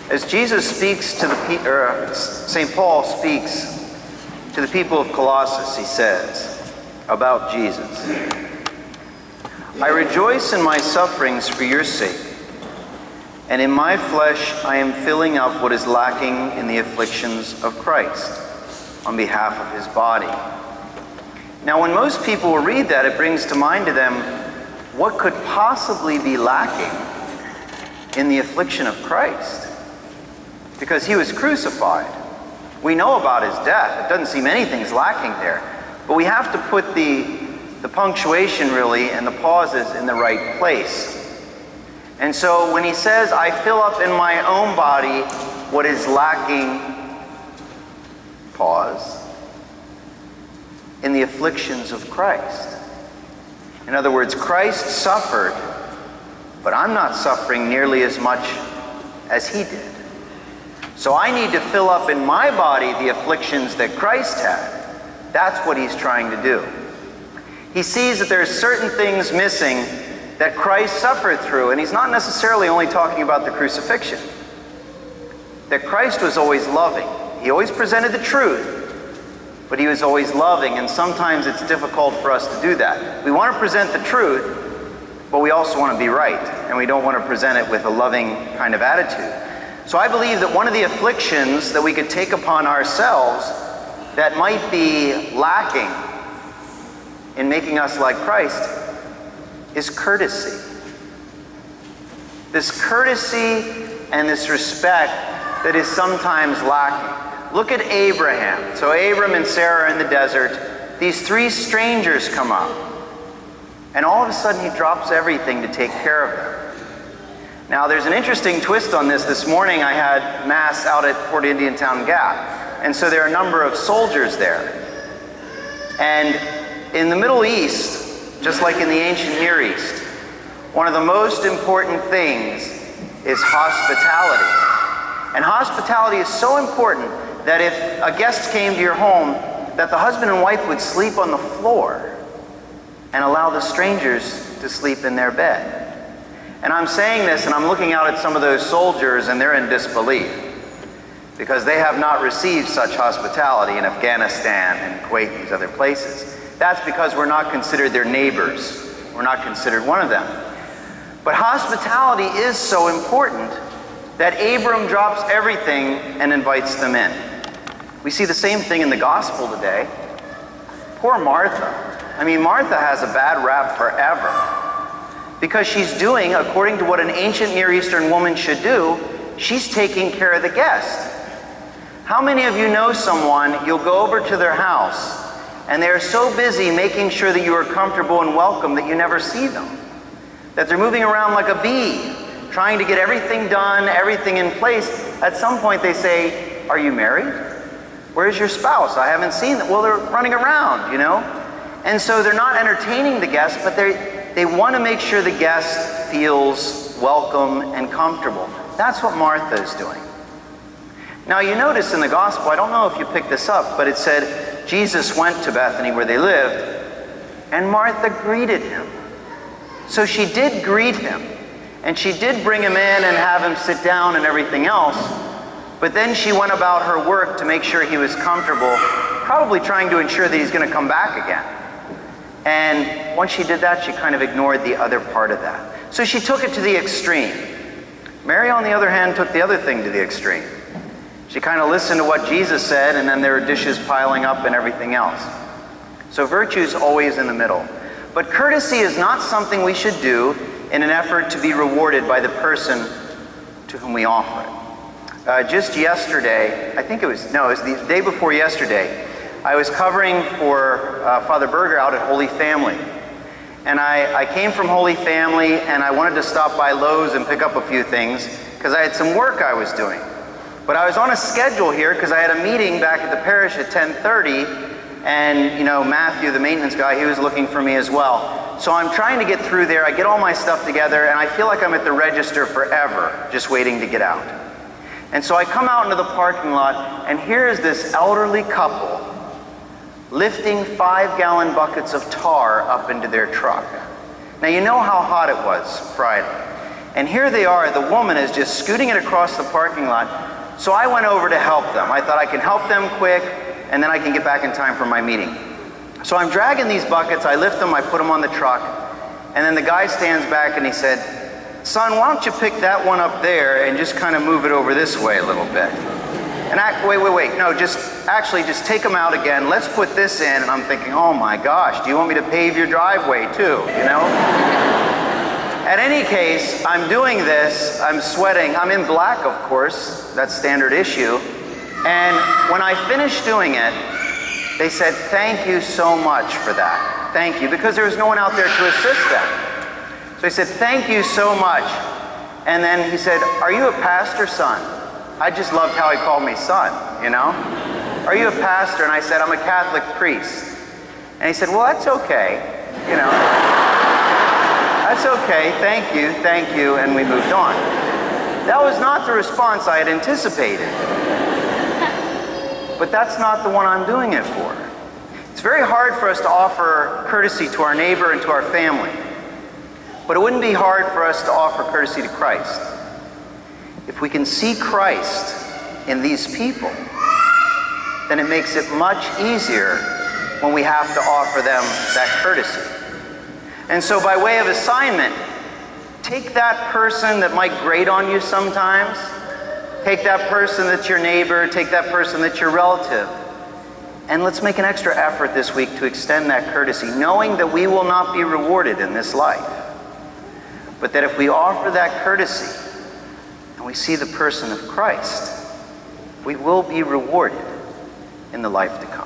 As Jesus speaks to St. Paul speaks to the people of Colossus, he says about Jesus, "I rejoice in my sufferings for your sake, and in my flesh I am filling up what is lacking in the afflictions of Christ on behalf of his body." Now, when most people will read that, it brings to mind to them, what could possibly be lacking in the affliction of Christ? Because he was crucified. We know about his death. It doesn't seem anything's lacking there. But we have to put the punctuation really and the pauses in the right place. And so when he says, "I fill up in my own body what is lacking," pause, "in the afflictions of Christ." In other words, Christ suffered, but I'm not suffering nearly as much as he did. So I need to fill up in my body the afflictions that Christ had. That's what he's trying to do. He sees that there's certain things missing that Christ suffered through, and he's not necessarily only talking about the crucifixion. That Christ was always loving. He always presented the truth, but he was always loving, and sometimes it's difficult for us to do that. We want to present the truth, but we also want to be right, and we don't want to present it with a loving kind of attitude. So I believe that one of the afflictions that we could take upon ourselves that might be lacking in making us like Christ is courtesy. This courtesy and this respect that is sometimes lacking. Look at Abraham. So Abram and Sarah are in the desert. These three strangers come up. And all of a sudden he drops everything to take care of them. Now there's an interesting twist on this. This morning I had Mass out at Fort Indian Town Gap. And so there are a number of soldiers there. And in the Middle East, just like in the ancient Near East, one of the most important things is hospitality. And hospitality is so important that if a guest came to your home, that the husband and wife would sleep on the floor and allow the strangers to sleep in their bed. And I'm saying this and I'm looking out at some of those soldiers and they're in disbelief because they have not received such hospitality in Afghanistan and Kuwait and these other places. That's because we're not considered their neighbors. We're not considered one of them. But hospitality is so important that Abram drops everything and invites them in. We see the same thing in the gospel today. Poor Martha. I mean, Martha has a bad rap forever because she's doing, according to what an ancient Near Eastern woman should do, she's taking care of the guest. How many of you know someone, you'll go over to their house and they're so busy making sure that you are comfortable and welcome that you never see them? That they're moving around like a bee, trying to get everything done, everything in place. At some point they say, "Are you married? Where's your spouse? I haven't seen them." Well, they're running around, you know? And so they're not entertaining the guest, but they want to make sure the guest feels welcome and comfortable. That's what Martha is doing. Now you notice in the gospel, I don't know if you picked this up, but it said Jesus went to Bethany where they lived, and Martha greeted him. So she did greet him, and she did bring him in and have him sit down and everything else, but then she went about her work to make sure he was comfortable, probably trying to ensure that he's going to come back again. And once she did that, she kind of ignored the other part of that. So she took it to the extreme. Mary, on the other hand, took the other thing to the extreme. She kind of listened to what Jesus said, and then there were dishes piling up and everything else. So virtue's always in the middle. But courtesy is not something we should do in an effort to be rewarded by the person to whom we offer it. Just yesterday, it was the day before yesterday, I was covering for Father Berger out at Holy Family. And I came from Holy Family and I wanted to stop by Lowe's and pick up a few things because I had some work I was doing. But I was on a schedule here because I had a meeting back at the parish at 10:30, and Matthew, the maintenance guy, he was looking for me as well. So I'm trying to get through there. I get all my stuff together and I feel like I'm at the register forever, just waiting to get out. And so I come out into the parking lot and here is this elderly couple lifting 5-gallon buckets of tar up into their truck. Now you know how hot it was Friday. And here they are, the woman is just scooting it across the parking lot. So I went over to help them. I thought I can help them quick, and then I can get back in time for my meeting. So I'm dragging these buckets, I lift them, I put them on the truck, and then the guy stands back and he said, "Son, why don't you pick that one up there and just kind of move it over this way a little bit?" And wait, no, just take them out again. Let's put this in. And I'm thinking, oh my gosh, do you want me to pave your driveway too, you know? At any case, I'm doing this, I'm sweating. I'm in black, of course, that's standard issue. And when I finished doing it, they said, "Thank you so much for that. Thank you," because there was no one out there to assist them. So he said, "Thank you so much." And then he said, "Are you a pastor, son?" I just loved how he called me son, you know? "Are you a pastor?" And I said, "I'm a Catholic priest." And he said, "Well, that's okay, you know. That's okay, thank you," and we moved on. That was not the response I had anticipated. But that's not the one I'm doing it for. It's very hard for us to offer courtesy to our neighbor and to our family. But it wouldn't be hard for us to offer courtesy to Christ. If we can see Christ in these people, then it makes it much easier when we have to offer them that courtesy. And so by way of assignment, take that person that might grate on you sometimes, take that person that's your neighbor, take that person that's your relative, and let's make an extra effort this week to extend that courtesy, knowing that we will not be rewarded in this life. But that if we offer that courtesy, and we see the person of Christ, we will be rewarded in the life to come.